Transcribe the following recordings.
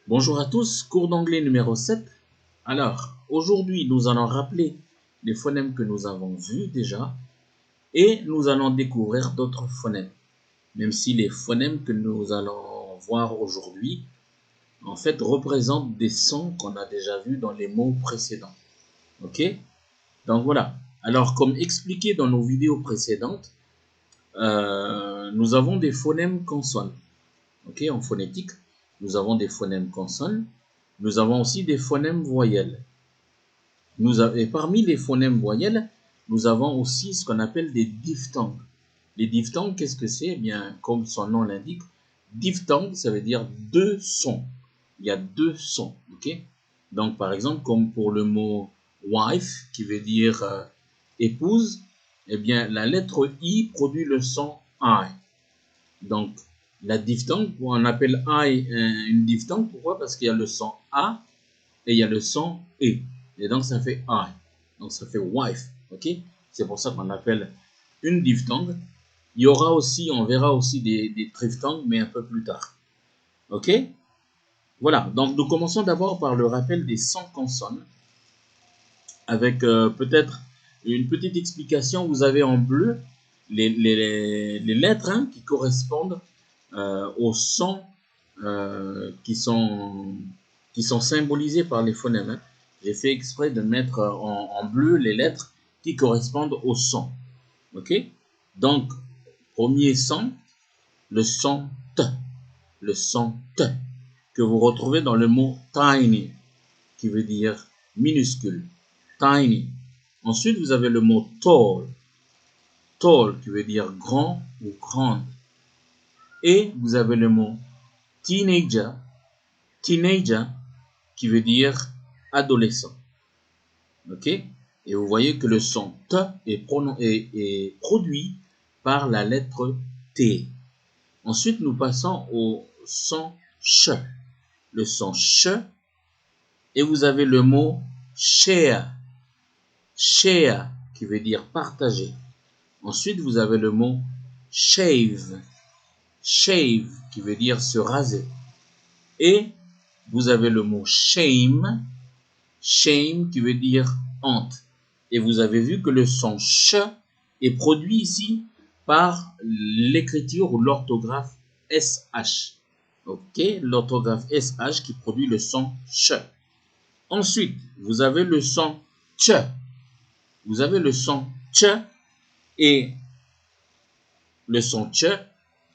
Bonjour à tous, cours d'anglais numéro 7. Alors, aujourd'hui, nous allons rappeler les phonèmes que nous avons vus déjà et nous allons découvrir d'autres phonèmes. Même si les phonèmes que nous allons voir aujourd'hui, en fait, représentent des sons qu'on a déjà vus dans les mots précédents. Ok? Donc voilà. Alors, comme expliqué dans nos vidéos précédentes, nous avons des phonèmes consonnes. Ok? En phonétique, nous avons des phonèmes consonnes. Nous avons aussi des phonèmes voyelles. Et parmi les phonèmes voyelles, nous avons aussi ce qu'on appelle des diphtongues. Les diphtongues, qu'est-ce que c'est? Eh bien, comme son nom l'indique, diphtongue, ça veut dire deux sons. Il y a deux sons, ok? Donc, par exemple, comme pour le mot wife, qui veut dire épouse, eh bien, la lettre I produit le son I. Donc, la diphtongue, on appelle I une diphtongue, pourquoi? Parce qu'il y a le son A et il y a le son E. Et donc, ça fait I. Donc, ça fait wife. Ok? C'est pour ça qu'on appelle une diphtongue. Il y aura aussi, on verra aussi des triphtongues, mais un peu plus tard. Ok? Voilà. Donc, nous commençons d'abord par le rappel des 100 consonnes. Avec peut-être une petite explication. Vous avez en bleu les lettres qui correspondent aux sons qui sont symbolisés par les phonèmes. Hein. J'ai fait exprès de mettre en bleu les lettres qui correspondent aux sons. Ok? Donc, premier son, le son T. Le son T que vous retrouvez dans le mot tiny, qui veut dire minuscule. Tiny. Ensuite, vous avez le mot tall. Tall, qui veut dire grand ou grande. Et vous avez le mot teenager. Teenager, qui veut dire adolescent. Ok? Et vous voyez que le son T est produit par la lettre T. Ensuite, nous passons au son CH. Le son CH. Et vous avez le mot share. Share, qui veut dire partager. Ensuite, vous avez le mot shave. Shave, qui veut dire se raser. Et vous avez le mot shame. Shame, qui veut dire honte. Et vous avez vu que le son ch est produit ici par l'écriture ou l'orthographe SH. Ok, l'orthographe SH qui produit le son ch. Ensuite, vous avez le son ch. Vous avez le son ch et le son ch,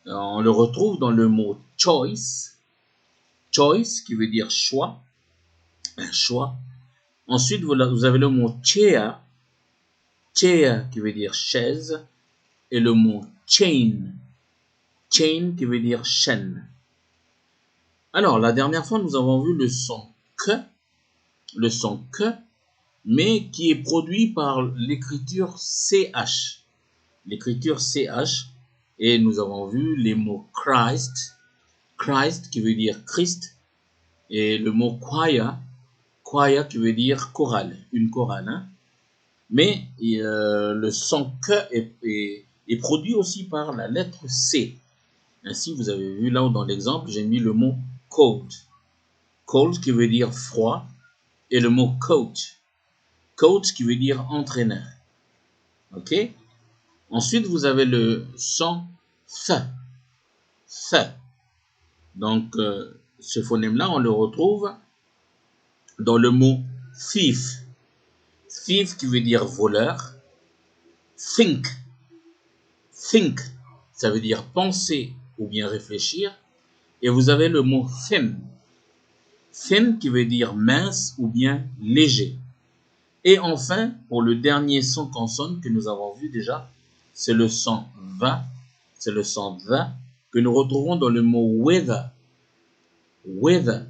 on le retrouve dans le mot choice. Choice qui veut dire choix, un choix. Ensuite, vous avez le mot chair. Chair qui veut dire chaise. Et le mot chain. Chain qui veut dire chaîne. Alors, la dernière fois, nous avons vu le son que. Le son que, mais qui est produit par l'écriture CH. L'écriture CH. Et nous avons vu les mots Christ. Christ qui veut dire Christ. Et le mot choir. Choir qui veut dire chorale. Une chorale. Hein? Mais le son que est produit aussi par la lettre C. Ainsi, vous avez vu là dans l'exemple, j'ai mis le mot cold. Cold qui veut dire froid. Et le mot coach. Coach qui veut dire entraîneur. Ok? Ensuite, vous avez le son th. Th. Donc, ce phonème-là, on le retrouve dans le mot thief. Thief qui veut dire voleur. Think. Think, ça veut dire penser ou bien réfléchir. Et vous avez le mot thin. Thin qui veut dire mince ou bien léger. Et enfin, pour le dernier son consonne que nous avons vu déjà, c'est le son va. C'est le son va que nous retrouvons dans le mot weather. Weather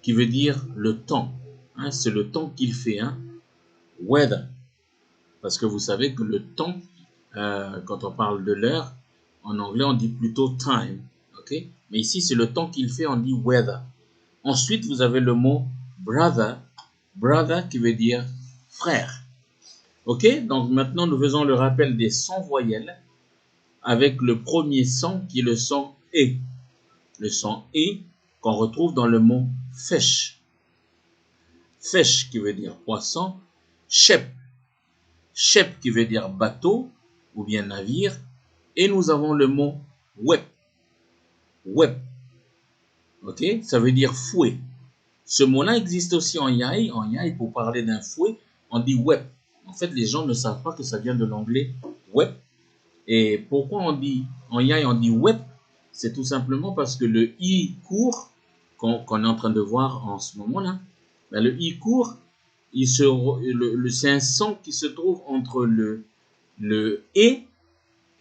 qui veut dire le temps. Hein, c'est le temps qu'il fait. Hein. Weather. Parce que vous savez que le temps, quand on parle de l'heure, en anglais, on dit plutôt time. Okay? Mais ici, c'est le temps qu'il fait, on dit weather. Ensuite, vous avez le mot brother. Brother qui veut dire frère. Ok? Donc maintenant, nous faisons le rappel des sons voyelles avec le premier son qui est le son E. Le son E qu'on retrouve dans le mot fish. Fish qui veut dire poisson. Ship. Ship qui veut dire bateau ou bien navire. Et nous avons le mot whip. Whip. Ok? Ça veut dire fouet. Ce mot-là existe aussi en Yai. En Yai, pour parler d'un fouet, on dit whip. En fait, les gens ne savent pas que ça vient de l'anglais whip. Et pourquoi on dit, en Yai, on dit whip? C'est tout simplement parce que le I court, qu'on est en train de voir en ce moment-là, ben le I court, c'est un son qui se trouve entre le E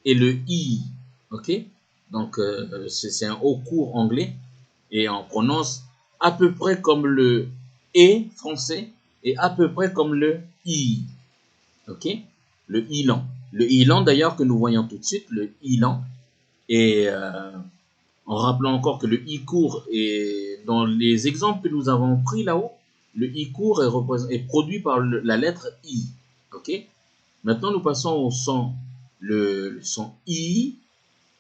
et le I. Ok? Donc, c'est un haut court anglais. Et on prononce à peu près comme le E français et à peu près comme le I. Ok? Le I lent. Le I lent d'ailleurs que nous voyons tout de suite, le I lent. Et en rappelant encore que le I court est dans les exemples que nous avons pris là-haut, le I court est produit par la lettre I. Ok? Maintenant, nous passons au son, le son I,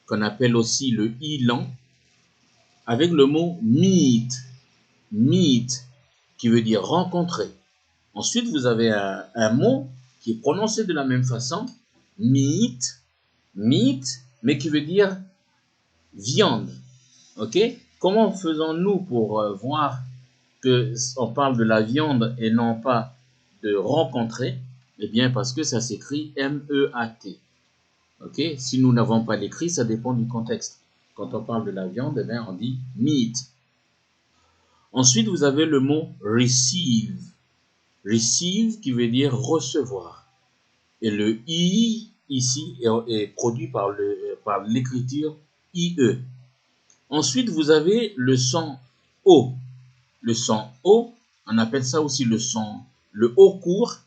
qu'on appelle aussi le I lent, avec le mot meet. Meet, qui veut dire rencontrer. Ensuite, vous avez un mot qui est prononcé de la même façon, meat, meat, mais qui veut dire viande. Ok? Comment faisons-nous pour voir que on parle de la viande et non pas de rencontrer? Eh bien, parce que ça s'écrit M-E-A-T. Ok? Si nous n'avons pas l'écrit, ça dépend du contexte. Quand on parle de la viande, eh bien, on dit meat. Ensuite, vous avez le mot receive. Receive qui veut dire recevoir. Et le I ici est produit par l'écriture IE. Ensuite, vous avez le son O. Le son O, on appelle ça aussi le O court.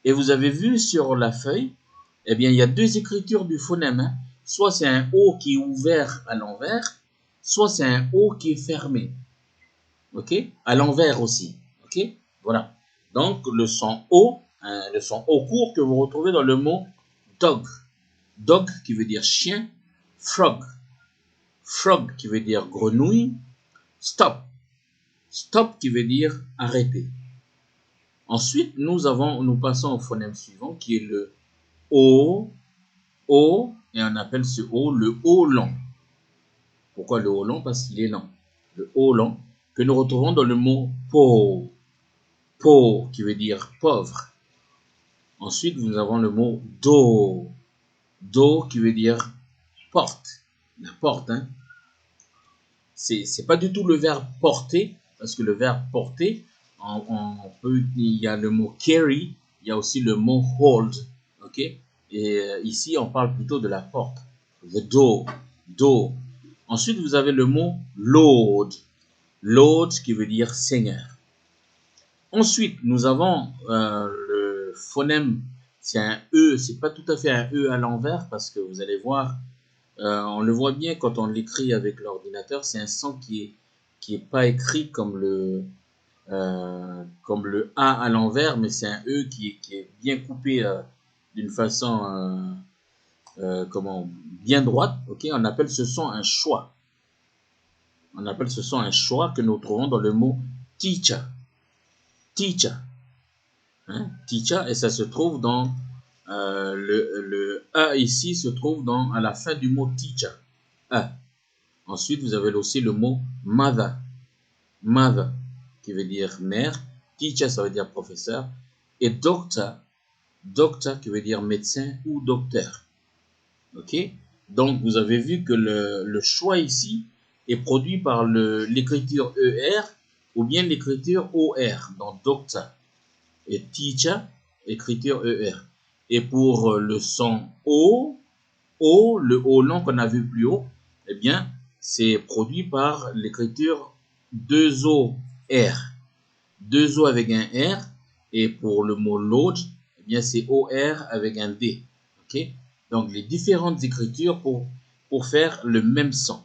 Et vous avez vu sur la feuille, eh bien, il y a deux écritures du phonème. Hein. Soit c'est un O qui est ouvert à l'envers, soit c'est un O qui est fermé. Ok? À l'envers aussi. Ok? Voilà. Donc, le son O court que vous retrouvez dans le mot dog. Dog qui veut dire chien. Frog. Frog qui veut dire grenouille. Stop. Stop qui veut dire arrêter. Ensuite, nous passons au phonème suivant qui est le O. O, et on appelle ce O le O long. Pourquoi le O long? Parce qu'il est lent. Le O long que nous retrouvons dans le mot po. Po qui veut dire pauvre. Ensuite, nous avons le mot do. Do qui veut dire porte. La porte, hein. C'est pas du tout le verbe porter, parce que le verbe porter, il y a le mot carry, il y a aussi le mot hold. Ok? Et ici, on parle plutôt de la porte. The door. Do. Ensuite, vous avez le mot Lord. Lord qui veut dire Seigneur. Ensuite, nous avons le phonème, c'est un E, c'est pas tout à fait un E à l'envers parce que vous allez voir, on le voit bien quand on l'écrit avec l'ordinateur, c'est un son qui est pas écrit comme le A à l'envers, mais c'est un E qui est bien coupé d'une façon bien droite. Ok, on appelle ce son un schwa. On appelle ce son un schwa que nous trouvons dans le mot teacher. Teacher. Hein, teacher, et ça se trouve dans le A ici se trouve à la fin du mot teacher. A. Ensuite, vous avez aussi le mot mother. Mother, qui veut dire mère. Teacher, ça veut dire professeur. Et doctor, doctor qui veut dire médecin ou docteur. Ok? Donc, vous avez vu que le choix ici est produit par l'écriture ER ou bien l'écriture OR, donc doctor. Et teacher, écriture ER. Et pour le son O, le O long qu'on a vu plus haut, eh bien, c'est produit par l'écriture 2O R. 2O avec un R. Et pour le mot Lodge, eh bien, c'est OR avec un D. Ok? Donc, les différentes écritures pour faire le même son.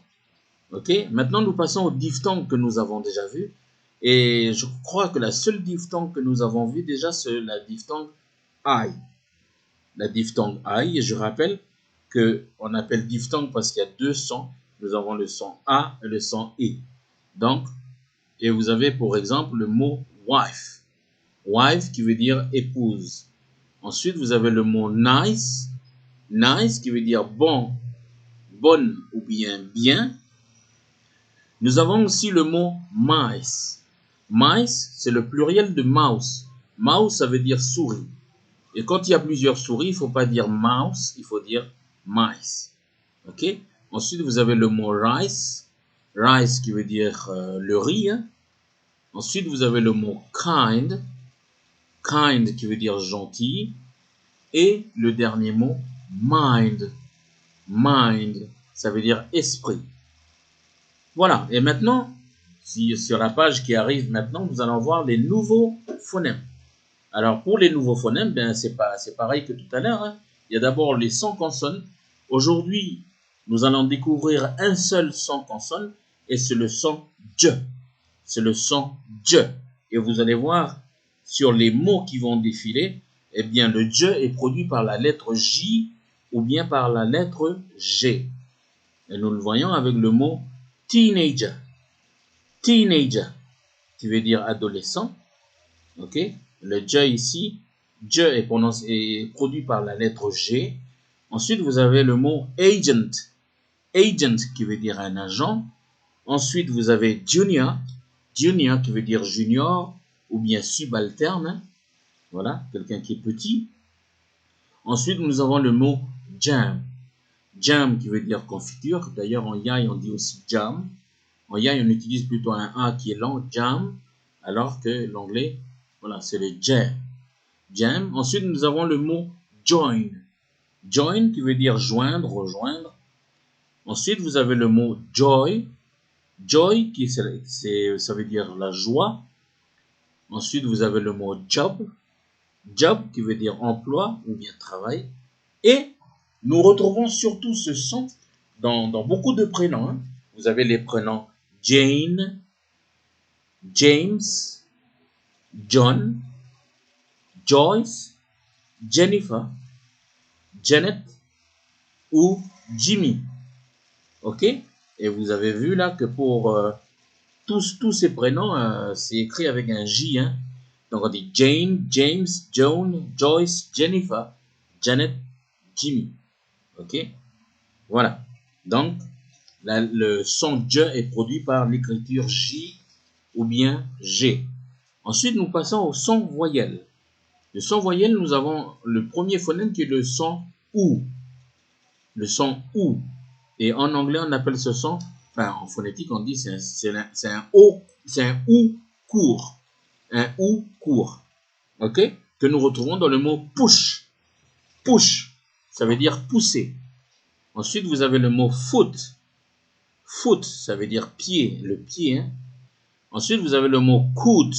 Ok? Maintenant, nous passons au diphtongue que nous avons déjà vu. Et je crois que la seule diphtongue que nous avons vue déjà, c'est la diphtongue I. La diphtongue I, et je rappelle qu'on appelle diphtongue parce qu'il y a deux sons. Nous avons le son A et le son E. Donc, Et vous avez pour exemple le mot wife. Wife qui veut dire épouse. Ensuite, vous avez le mot nice. Nice qui veut dire bon, bonne ou bien bien. Nous avons aussi le mot mice. Mice, c'est le pluriel de mouse. Mouse, ça veut dire souris. Et quand il y a plusieurs souris, il ne faut pas dire mouse, il faut dire mice. Ok? Ensuite, vous avez le mot rice. Rice qui veut dire le riz. Hein? Ensuite, vous avez le mot kind. Kind qui veut dire gentil. Et le dernier mot, mind. Mind, ça veut dire esprit. Voilà. Et maintenant, sur la page qui arrive maintenant, nous allons voir les nouveaux phonèmes. Alors, pour les nouveaux phonèmes, ben, c'est pareil que tout à l'heure. Hein. Il y a d'abord les sons consonnes. Aujourd'hui, nous allons découvrir un seul son consonne et c'est le son J. C'est le son J. Et vous allez voir, sur les mots qui vont défiler, eh bien, le J est produit par la lettre J ou bien par la lettre G. Et nous le voyons avec le mot teenager. Teenager, qui veut dire adolescent. Ok? Le J ici, J est produit par la lettre G. Ensuite, vous avez le mot agent. Agent qui veut dire un agent. Ensuite, vous avez junior. Junior qui veut dire junior ou bien subalterne. Voilà, quelqu'un qui est petit. Ensuite, nous avons le mot jam. Jam qui veut dire confiture. D'ailleurs, en yai, on dit aussi jam. En yai, on utilise plutôt un A qui est lent, jam. Alors que l'anglais, voilà, c'est le jam. Jam. Ensuite, nous avons le mot join. Join qui veut dire joindre, rejoindre. Ensuite, vous avez le mot joy. Joy qui ça veut dire la joie. Ensuite, vous avez le mot job. Job qui veut dire emploi ou bien travail. Et nous retrouvons surtout ce son dans beaucoup de prénoms. Hein. Vous avez les prénoms Jane, James, John, Joyce, Jennifer, Janet ou Jimmy. Ok? Et vous avez vu là que pour tous ces prénoms, c'est écrit avec un J. Hein? Donc on dit Jane, James, Joan, Joyce, Jennifer, Janet, Jimmy. Ok? Voilà. Donc, le son J est produit par l'écriture J ou bien G. Ensuite, nous passons au son voyelle. Le son voyelle, nous avons le premier phonème qui est le son OU. Le son OU. Et en anglais, on appelle ce son, enfin en phonétique, on dit c'est un OU court. Un OU court. Ok? Que nous retrouvons dans le mot push. Push, ça veut dire pousser. Ensuite, vous avez le mot foot. Foot, ça veut dire pied, le pied. Hein? Ensuite, vous avez le mot could.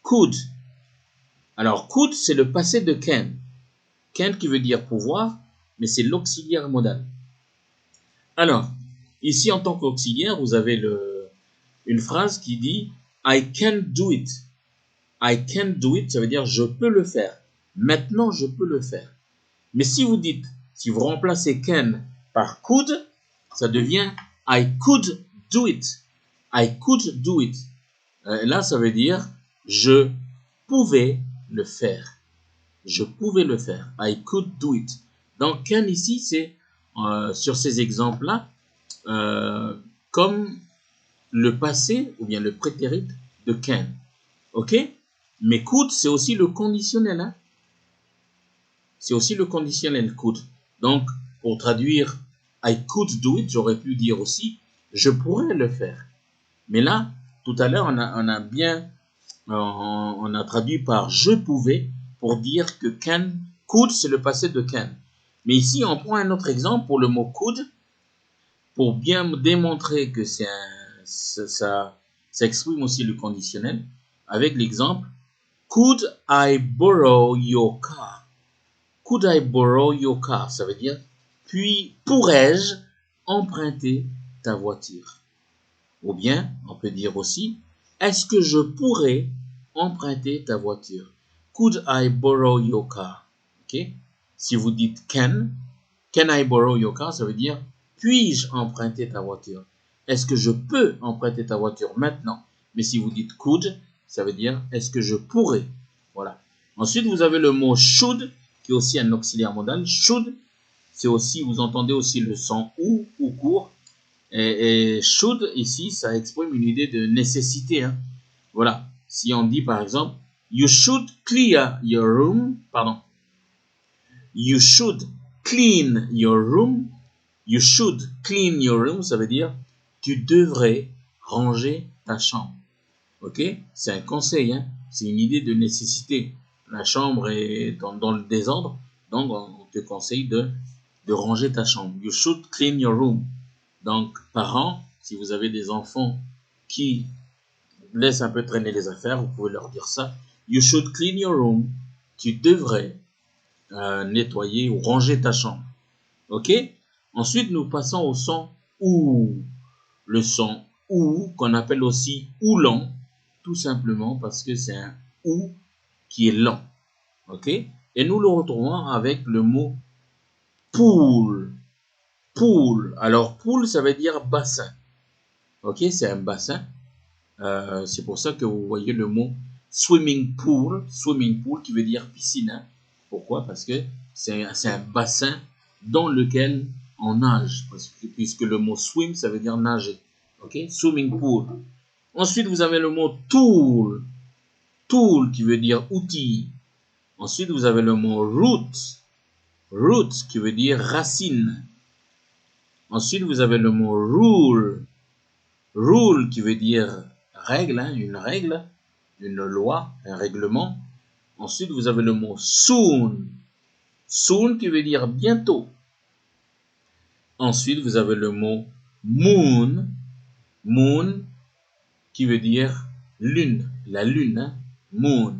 Could. Alors, could, c'est le passé de can. Can qui veut dire pouvoir, mais c'est l'auxiliaire modal. Alors, ici, en tant qu'auxiliaire, vous avez une phrase qui dit « I can do it ». « I can do it », ça veut dire « je peux le faire ». Maintenant, je peux le faire. Mais si vous remplacez « can » par « could », ça devient « I could do it ». « I could do it ». Là, ça veut dire « je pouvais le faire ». Je pouvais le faire. « I could do it ». Donc, « can » ici, c'est sur ces exemples-là, comme le passé ou bien le prétérit de can. Ok? Mais could, c'est aussi le conditionnel. Hein? C'est aussi le conditionnel could. Donc, pour traduire I could do it, j'aurais pu dire aussi je pourrais le faire. Mais là, tout à l'heure, on a traduit par je pouvais pour dire que can, could, c'est le passé de can. Mais ici, on prend un autre exemple pour le mot could, pour bien démontrer que ça exprime aussi le conditionnel, avec l'exemple Could I borrow your car? Could I borrow your car? Ça veut dire puis pourrais-je emprunter ta voiture? Ou bien, on peut dire aussi est-ce que je pourrais emprunter ta voiture? Could I borrow your car? Ok? Si vous dites can I borrow your car? Ça veut dire puis-je emprunter ta voiture? Est-ce que je peux emprunter ta voiture maintenant? Mais si vous dites could, ça veut dire est-ce que je pourrais. Voilà. Ensuite, vous avez le mot should, qui est aussi un auxiliaire modal. Should, c'est aussi, vous entendez aussi le son ou court. Et should, ici, ça exprime une idée de nécessité. Hein. Voilà. Si on dit, par exemple, you should clear your room, pardon. You should clean your room. You should clean your room, ça veut dire tu devrais ranger ta chambre. Ok? C'est un conseil, hein? C'est une idée de nécessité. La chambre est dans le désordre, donc on te conseille de ranger ta chambre. You should clean your room. Donc, parents, si vous avez des enfants qui laissent un peu traîner les affaires, vous pouvez leur dire ça. You should clean your room. Tu devrais nettoyer ou ranger ta chambre. Ok? Ensuite, nous passons au son OU. Le son OU, qu'on appelle aussi OU-lent, tout simplement parce que c'est un OU qui est lent. Ok? Et nous le retrouvons avec le mot pool. Pool. Alors, pool, ça veut dire bassin. Ok? C'est un bassin. C'est pour ça que vous voyez le mot swimming pool qui veut dire piscine. Hein? Pourquoi? Parce que c'est un bassin dans lequel on nage, puisque le mot swim, ça veut dire nager. Ok? Swimming pool. Ensuite, vous avez le mot tool. Tool qui veut dire outil. Ensuite, vous avez le mot root. Root qui veut dire racine. Ensuite, vous avez le mot rule. Rule qui veut dire règle, hein, une règle, une loi, un règlement. Ensuite, vous avez le mot soon. Soon qui veut dire bientôt. Ensuite, vous avez le mot moon. Moon qui veut dire lune, la lune, hein, moon.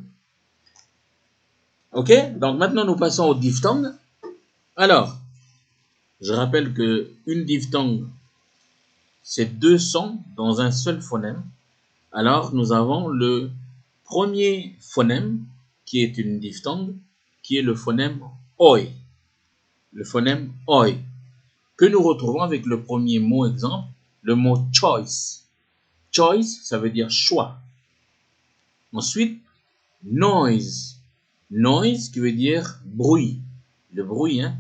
Ok? Donc maintenant, nous passons au diphtongue. Alors, je rappelle que une diphtongue, c'est deux sons dans un seul phonème. Alors, nous avons le premier phonème qui est une diphtongue, qui est le phonème oi. Le phonème oi, que nous retrouvons avec le premier mot exemple, le mot choice. Choice, ça veut dire choix. Ensuite, noise. Noise qui veut dire bruit. Le bruit, hein.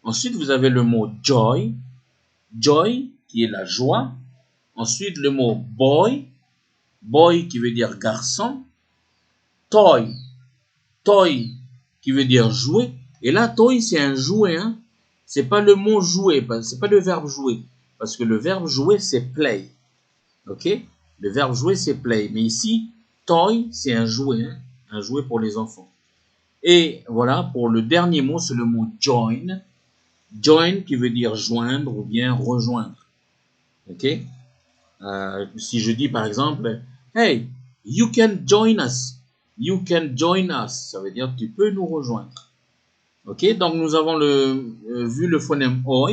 Ensuite, vous avez le mot joy. Joy qui est la joie. Ensuite, le mot boy. Boy qui veut dire garçon. Toy. Toy qui veut dire jouer. Et là, toy, c'est un jouet, hein. C'est pas le mot jouer, c'est pas le verbe jouer. Parce que le verbe jouer, c'est play. Ok? Le verbe jouer, c'est play. Mais ici, toy, c'est un jouet, hein? Un jouet pour les enfants. Et voilà, pour le dernier mot, c'est le mot join. Join qui veut dire joindre ou bien rejoindre. Ok? Si je dis par exemple, hey, you can join us. You can join us. Ça veut dire tu peux nous rejoindre. Ok? Donc nous avons vu le phonème oi,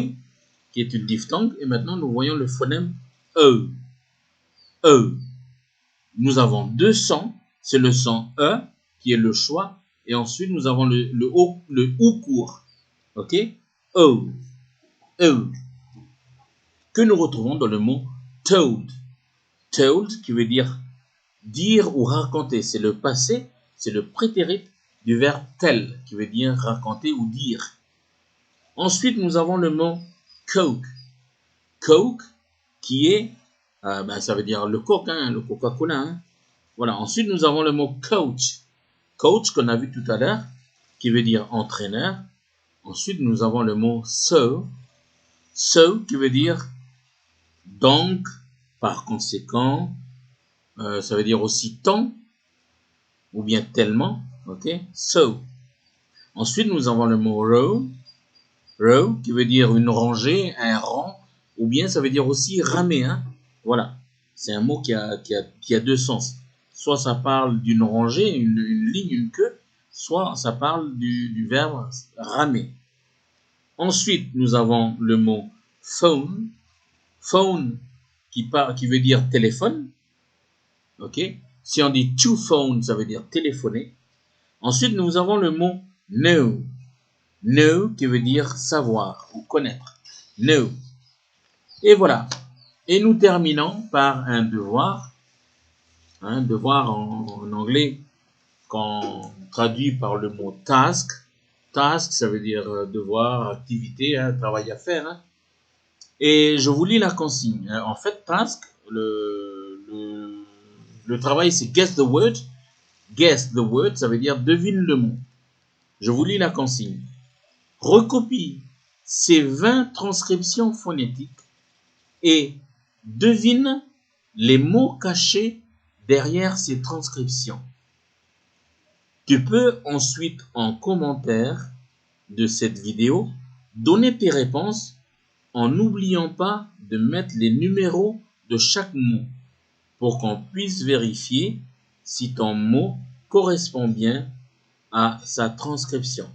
qui est une diphtongue, et maintenant nous voyons le phonème e. E. Nous avons deux sons. C'est le son e qui est le choix, et ensuite nous avons le ou court. Ok? E. E. Que nous retrouvons dans le mot told. Told qui veut dire ou raconter. C'est le passé, c'est le prétérit du verbe tell qui veut dire raconter ou dire. Ensuite, nous avons le mot Coke. Coke qui est, ça veut dire le Coke, hein, le Coca-Cola. Hein. Voilà. Ensuite, nous avons le mot coach. Coach qu'on a vu tout à l'heure qui veut dire entraîneur. Ensuite, nous avons le mot so. So qui veut dire donc, par conséquent, ça veut dire aussi tant, ou bien tellement, ok? So. Ensuite, nous avons le mot row. Row, qui veut dire une rangée, un rang, ou bien ça veut dire aussi ramer, hein? Voilà. C'est un mot qui a deux sens. Soit ça parle d'une rangée, une ligne, une queue, soit ça parle du verbe ramer. Ensuite, nous avons le mot phone. Phone, qui veut dire téléphone. Ok? Si on dit to phone, ça veut dire téléphoner. Ensuite, nous avons le mot know. Know qui veut dire savoir ou connaître. Know. Et voilà. Et nous terminons par un devoir. Hein, devoir en anglais, quand traduit par le mot task, task, ça veut dire devoir, activité, hein, travail à faire. Hein. Et je vous lis la consigne. En fait, task, le travail, c'est guess the word. Guess the word, ça veut dire devine le mot. Je vous lis la consigne. Recopie ces 20 transcriptions phonétiques et devine les mots cachés derrière ces transcriptions. Tu peux ensuite, en commentaire de cette vidéo, donner tes réponses en n'oubliant pas de mettre les numéros de chaque mot pour qu'on puisse vérifier si ton mot correspond bien à sa transcription.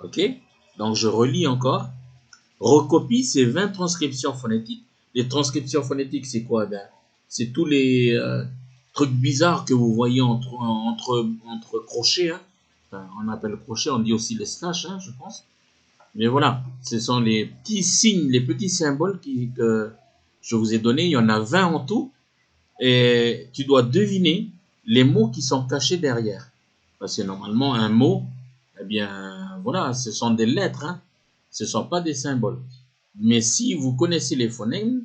Ok? Donc je relis encore. Recopie ces 20 transcriptions phonétiques. Les transcriptions phonétiques, c'est quoi? Ben, c'est tous les trucs bizarres que vous voyez entre crochets. Hein. Enfin, on appelle crochet, on dit aussi les slash, hein, je pense. Mais voilà, ce sont les petits signes, les petits symboles que je vous ai donnés. Il y en a 20 en tout. Et tu dois deviner les mots qui sont cachés derrière. Parce que normalement, un mot, eh bien, voilà, ce sont des lettres. Hein. Ce ne sont pas des symboles. Mais si vous connaissez les phonèmes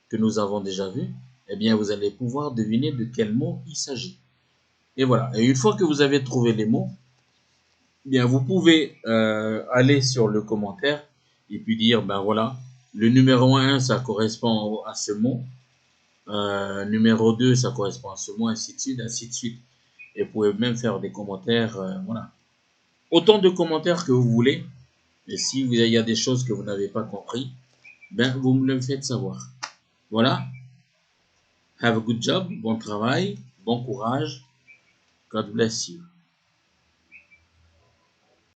que nous avons déjà vus, eh bien, vous allez pouvoir deviner de quel mot il s'agit. Et voilà. Et une fois que vous avez trouvé les mots, eh bien, vous pouvez aller sur le commentaire et puis dire, ben voilà, le numéro 1, ça correspond à ce mot. Numéro 2, ça correspond à ce mot, ainsi de suite, ainsi de suite. Et vous pouvez même faire des commentaires, voilà. Autant de commentaires que vous voulez. Et si il y a des choses que vous n'avez pas compris, ben vous me le faites savoir. Voilà. Have a good job, bon travail, bon courage. God bless you.